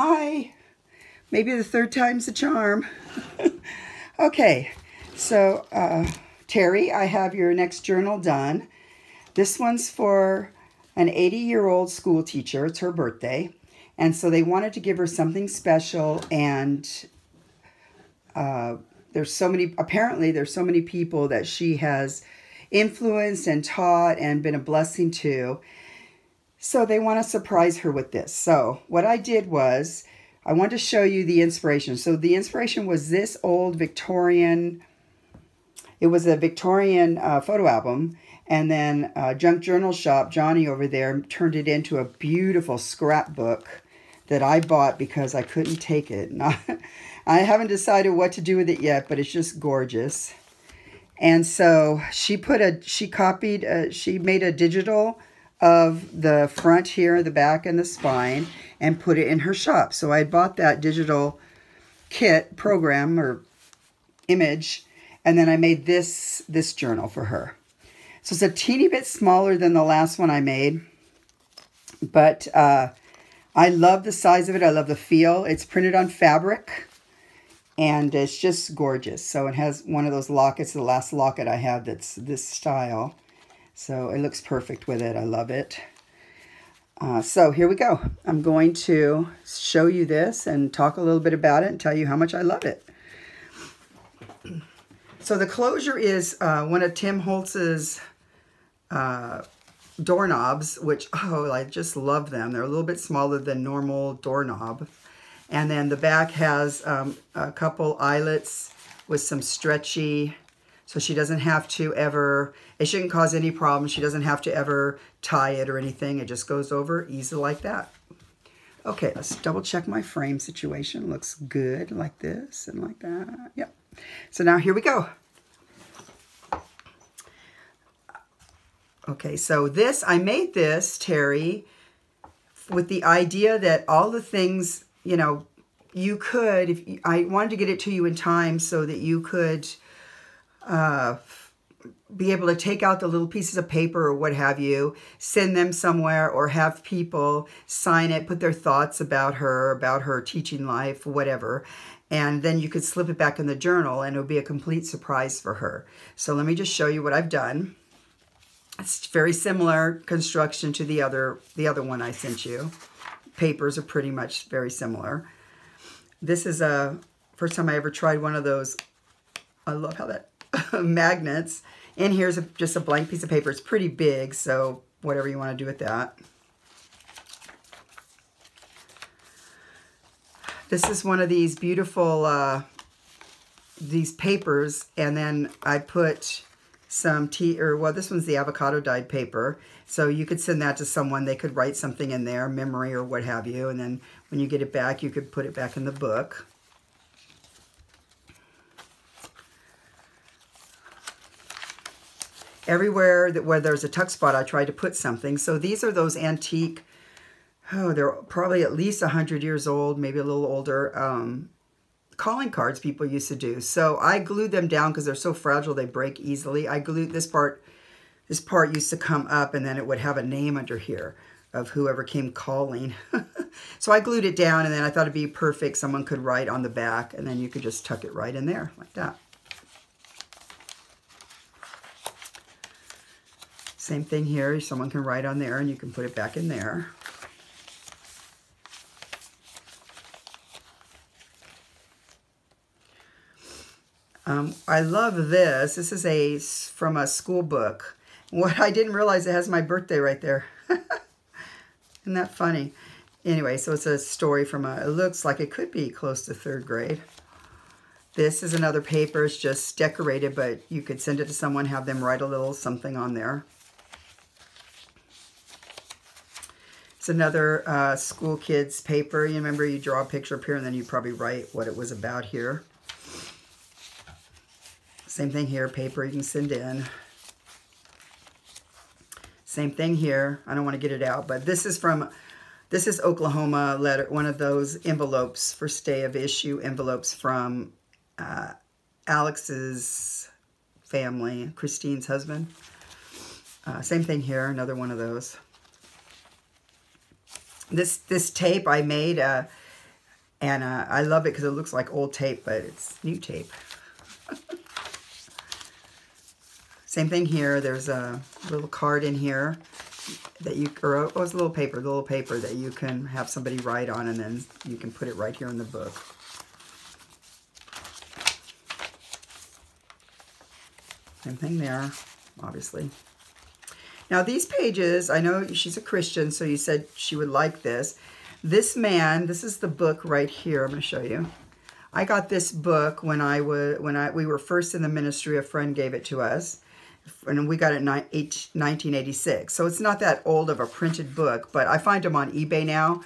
Hi. Maybe the third time's the charm. Okay, so Terry, I have your next journal done. This one's for an 80-year-old school teacher. It's her birthday. And so they wanted to give her something special, and apparently there's so many people that she has influenced and taught and been a blessing to. So they want to surprise her with this. So what I did was I wanted to show you the inspiration. So the inspiration was this old Victorian, it was a Victorian photo album. And then Junk Journal Shop, Johnny over there, turned it into a beautiful scrapbook that I bought because I couldn't take it. I haven't decided what to do with it yet, but it's just gorgeous. And so she made a digital of the front here, the back, and the spine, and put it in her shop. So I bought that digital kit program or image, and then I made this journal for her. So it's a teeny bit smaller than the last one I made, but I love the size of it. I love the feel. It's printed on fabric, and it's just gorgeous. So it has one of those lockets, the last locket I have that's this style. So it looks perfect with it. I love it. So here we go. I'm going to show you this and talk a little bit about it and tell you how much I love it. So the closure is one of Tim Holtz's doorknobs, which, oh, I just love them. They're a little bit smaller than normal doorknob. And then the back has a couple eyelets with some stretchy, so she doesn't have to ever, it shouldn't cause any problems. She doesn't have to ever tie it or anything. It just goes over easy like that. Okay, let's double check my frame situation. Looks good like this and like that. Yep. So now here we go. Okay, so I made this, Terry, with the idea that all the things, you know, you could, I wanted to get it to you in time so that you could be able to take out the little pieces of paper or what have you, send them somewhere, or have people sign it, put their thoughts about her teaching life, whatever. And then you could slip it back in the journal and it would be a complete surprise for her. So let me just show you what I've done. It's very similar construction to the other one I sent you. Papers are pretty much very similar. This is first time I ever tried one of those. I love how that magnets. And here's just a blank piece of paper. It's pretty big, so whatever you want to do with that. This is one of these beautiful these papers, and then I put some this one's the avocado dyed paper. So you could send that to someone. They could write something in there, memory or what have you, and then when you get it back, you could put it back in the book. Everywhere where there's a tuck spot, I tried to put something. So these are those antique, oh, they're probably at least 100 years old, maybe a little older, calling cards people used to do. So I glued them down because they're so fragile, they break easily. I glued this part used to come up, and then it would have a name under here of whoever came calling. So I glued it down, and then I thought it'd be perfect. Someone could write on the back, and then you could just tuck it right in there like that. Same thing here. Someone can write on there, and you can put it back in there. I love this. This is from a school book. What I didn't realize, it has my birthday right there. Isn't that funny? Anyway, so it's a story from it looks like it could be close to 3rd grade. This is another paper. It's just decorated, but you could send it to someone, have them write a little something on there. It's another school kids paper. You remember, you draw a picture up here, and then you probably write what it was about here. Same thing here, paper you can send in. Same thing here. I don't want to get it out, but this is Oklahoma letter, one of those envelopes for stay of issue envelopes from Alex's family, Christine's husband. Same thing here, another one of those. This tape I made, And I love it because it looks like old tape, but it's new tape. Same thing here. There's a little card in here that you, or oh, it's a little paper that you can have somebody write on, and then you can put it right here in the book. Same thing there, obviously. Now these pages, I know she's a Christian, so you said she would like this. This man, this is the book right here. I'm going to show you. I got this book when we were first in the ministry. A friend gave it to us, and we got it in 1986. So it's not that old of a printed book, but I find them on eBay now.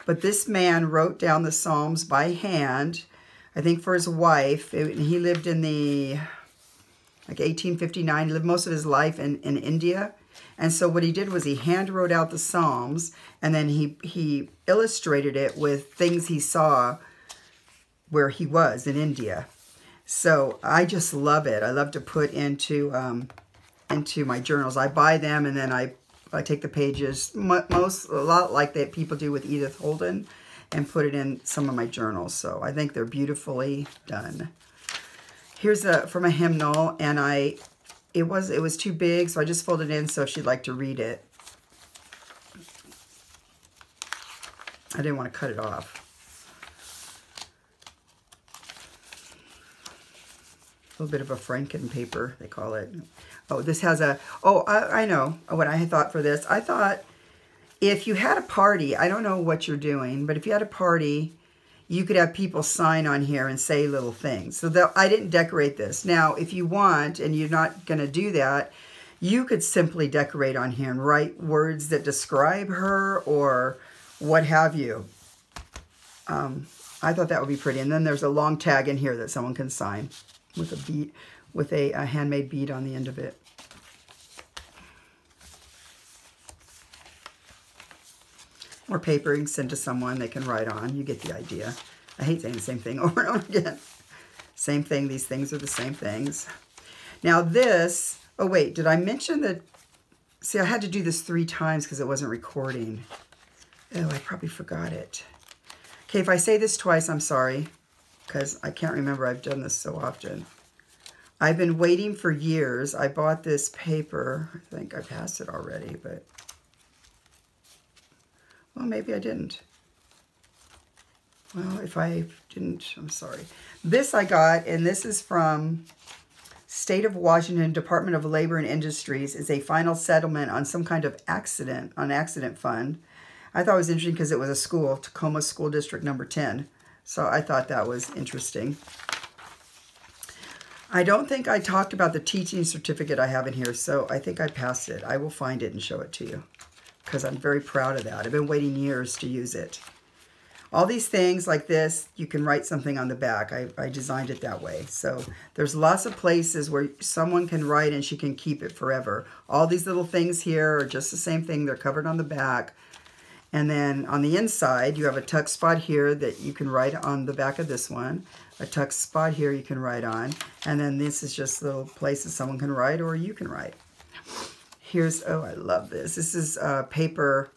But this man wrote down the Psalms by hand, I think for his wife. He lived in the, like 1859. He lived most of his life in India. And so what he did was he hand wrote out the Psalms, and then he illustrated it with things he saw where he was in India. So I just love it. I love to put into my journals. I buy them, and then I take the pages, a lot like that people do with Edith Holden, and put it in some of my journals. So I think they're beautifully done. Here's from a hymnal, and it was too big, so I just folded it in so she'd like to read it. I didn't want to cut it off. A little bit of a Franken paper, they call it. Oh, this has a, oh, I know what I thought for this. I thought if you had a party, I don't know what you're doing, but if you had a party, you could have people sign on here and say little things. So I didn't decorate this. Now, if you want, and you're not going to do that, you could simply decorate on here and write words that describe her or what have you. I thought that would be pretty. And then there's a long tag in here that someone can sign with a bead, with a handmade bead on the end of it. Or paper you can send to someone they can write on. You get the idea. I hate saying the same thing over and over again. Same thing. These things are the same things. Now this, oh wait, did I mention that? See, I had to do this 3 times because it wasn't recording. Oh, I probably forgot it. Okay, if I say this twice, I'm sorry, because I can't remember. I've done this so often. I've been waiting for years. I bought this paper. I think I passed it already, but well, maybe I didn't. Well, if I didn't, I'm sorry. This I got, and this is from State of Washington Department of Labor and Industries. It's a final settlement on some kind of accident, on accident fund. I thought it was interesting because it was a school, Tacoma School District number 10. So I thought that was interesting. I don't think I talked about the teaching certificate I have in here, so I think I passed it. I will find it and show it to you because I'm very proud of that. I've been waiting years to use it. All these things like this, you can write something on the back. I designed it that way. So there's lots of places where someone can write and she can keep it forever. All these little things here are just the same thing. They're covered on the back. And then on the inside, you have a tuck spot here that you can write on the back of this one. A tuck spot here you can write on. And then this is just little places someone can write or you can write. Here's, oh, I love this. This is paper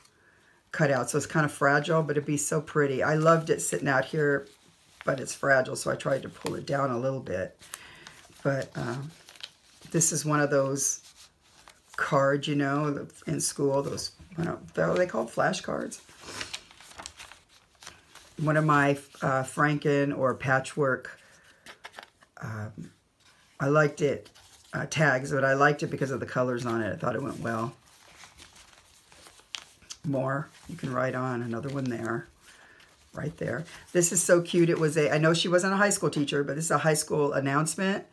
cut out, so it's kind of fragile, but it'd be so pretty. I loved it sitting out here, but it's fragile, so I tried to pull it down a little bit. But this is one of those cards, you know, in school, those, are they called flashcards? One of my Franken or patchwork, I liked it, tags, but I liked it because of the colors on it. I thought it went well. More you can write on, another one there, right there. This is so cute. It was I know she wasn't a high school teacher, but this is a high school announcement.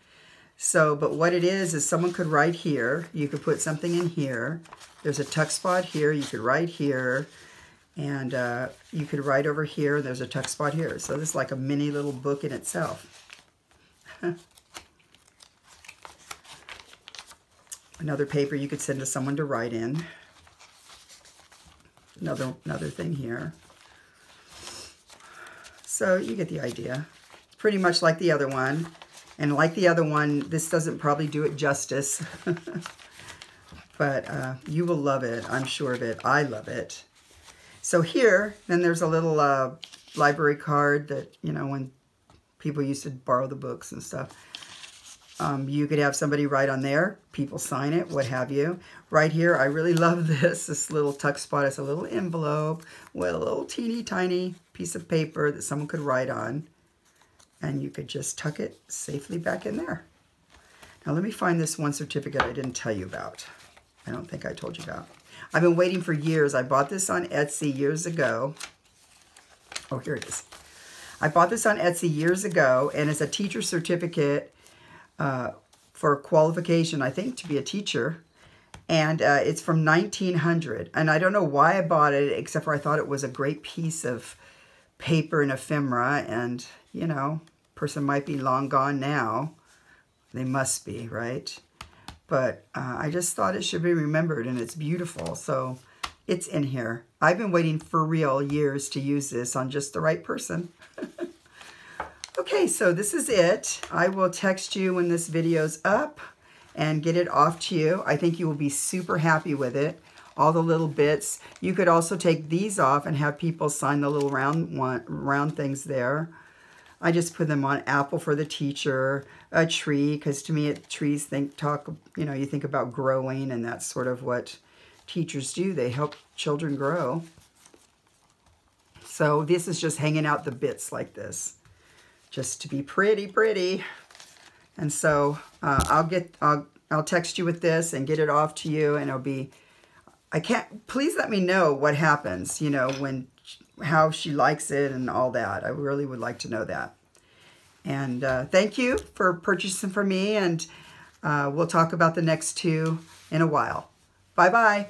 So, but what it is someone could write here. You could put something in here. There's a tuck spot here. You could write here, and you could write over here. There's a tuck spot here. So this is like a mini little book in itself. Another paper you could send to someone to write in. Another thing here. So you get the idea. Pretty much like the other one. And like the other one, this doesn't probably do it justice. But you will love it. I'm sure of it. I love it. So here, then there's a little library card that, you know, when people used to borrow the books and stuff. You could have somebody write on there, people sign it, what have you. Right here, I really love this little tuck spot. It's a little envelope with a little teeny tiny piece of paper that someone could write on. And you could just tuck it safely back in there. Now let me find this one certificate I didn't tell you about. I don't think I told you about. I've been waiting for years. I bought this on Etsy years ago. Oh, here it is. I bought this on Etsy years ago, and it's a teacher certificate for qualification, I think, to be a teacher. And it's from 1900. And I don't know why I bought it, except for I thought it was a great piece of paper and ephemera. And, you know, person might be long gone now. They must be, right? But I just thought it should be remembered, and it's beautiful. So it's in here. I've been waiting for real years to use this on just the right person. Okay, so this is it. I will text you when this video's up and get it off to you. I think you will be super happy with it. All the little bits. You could also take these off and have people sign the little round things there. I just put them on apple for the teacher, a tree, because to me trees you know, you think about growing, and that's sort of what teachers do. They help children grow. So this is just hanging out the bits like this, just to be pretty. And so I'll text you with this and get it off to you, and it'll be, please let me know what happens, you know, how she likes it and all that. I really would like to know that. And thank you for purchasing from me, and we'll talk about the next two in a while. Bye-bye.